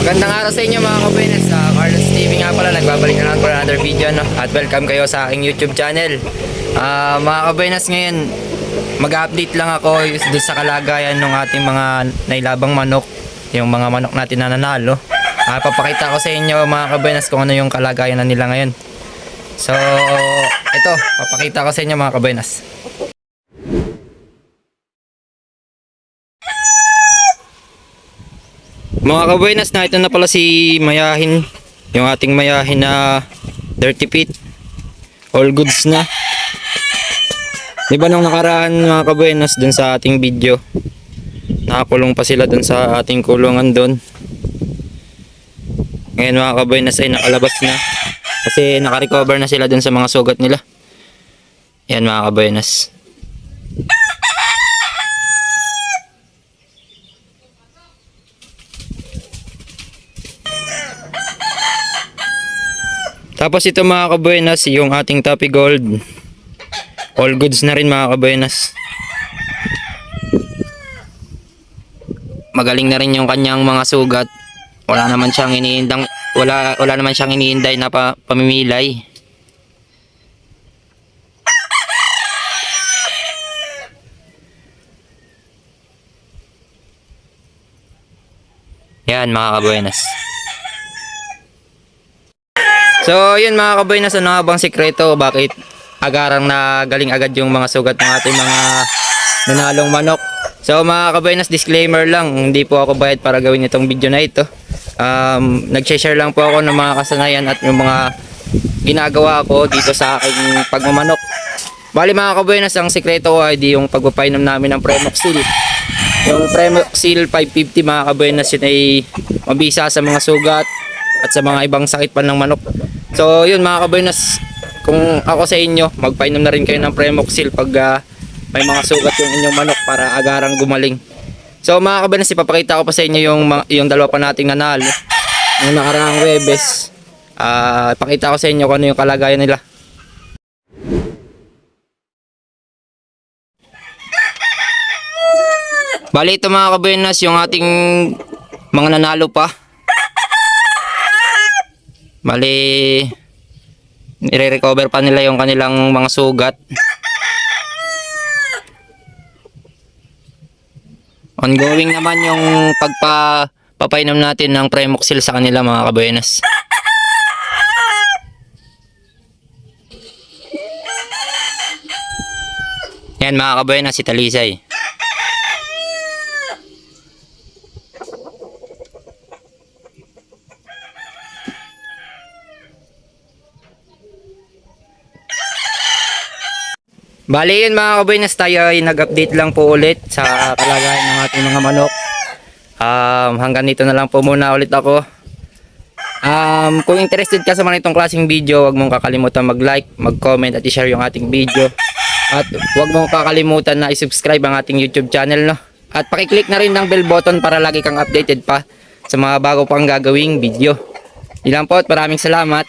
Magandang araw sa inyo mga kabuenas. Carlos TV nga pala, nagbabalik na lang for another video, no? At welcome kayo sa aking YouTube channel. Mga kabuenas, ngayon mag-update lang ako doon sa kalagayan ng ating mga nailabang manok, yung mga manok natin na nanalo. Papakita ko sa inyo mga kabuenas kung ano yung kalagayan na nila ngayon. So ito, papakita ko sa inyo mga kabuenas. Mga kabuenas, na ito na pala si Mayahin, yung ating Mayahin na 30 feet, all goods na. Diba nung nakaraan mga kabuenas dun sa ating video, nakakulong pa sila dun sa ating kulungan dun. Ngayon mga kabuenas ay nakalabas na, kasi nakarecover na sila dun sa mga sugat nila. Yan mga kabuenas. Tapos ito mga kabuenas, yung ating Tappy Gold, all goods na rin mga kabuenas. Magaling na rin yung kanyang mga sugat. Wala naman siyang iniindang, wala naman siyang iniinday na pamimilay. Yan mga kabuenas. So yun mga kabuenas, ano nga bang sikreto bakit agarang na galing agad yung mga sugat ng ating mga nanalong manok? So mga kabuenas, disclaimer lang, hindi po ako bayad para gawin itong video na ito. Nag-share lang po ako ng mga kasanayan at yung mga ginagawa ko dito sa aking pagmamanok. Bali mga kabuenas, ang sikreto ko ay di yung pagpapainom namin ng Premoxil. Yung Premoxil 550 mga kabuenas, yun ay mabisa sa mga sugat at sa mga ibang sakit pa ng manok. So yun mga kabuenas, kung ako sa inyo, magpainom na rin kayo ng Premoxil pag may mga sugat yung inyong manok para agarang gumaling. So mga kabuenas, ipapakita ko pa sa inyo yung dalawa pa nating nanalo yung nakaraang Webes. Ipakita ko sa inyo kung ano yung kalagayan nila. Bali ito mga kabuenas, yung ating mga nanalo pa. Bali, nire-recover pa nila yung kanilang mga sugat. Ongoing naman yung pagpapainom natin ng Premoxil sa kanila mga kabuenas. Yan mga kabuenas, si Talisay. Bali yun mga kabuenas, tayo ay nag-update lang po ulit sa kalagayan ng ating mga manok. Hanggang dito na lang po muna ulit ako. Kung interested ka sa mga itong klaseng video, huwag mong kakalimutan mag-like, mag-comment at i-share yung ating video. At huwag mong kakalimutan na i-subscribe ang ating YouTube channel, no? At pakiclick na rin ng bell button para lagi kang updated pa sa mga bago pang gagawing video. Ilan po at maraming salamat.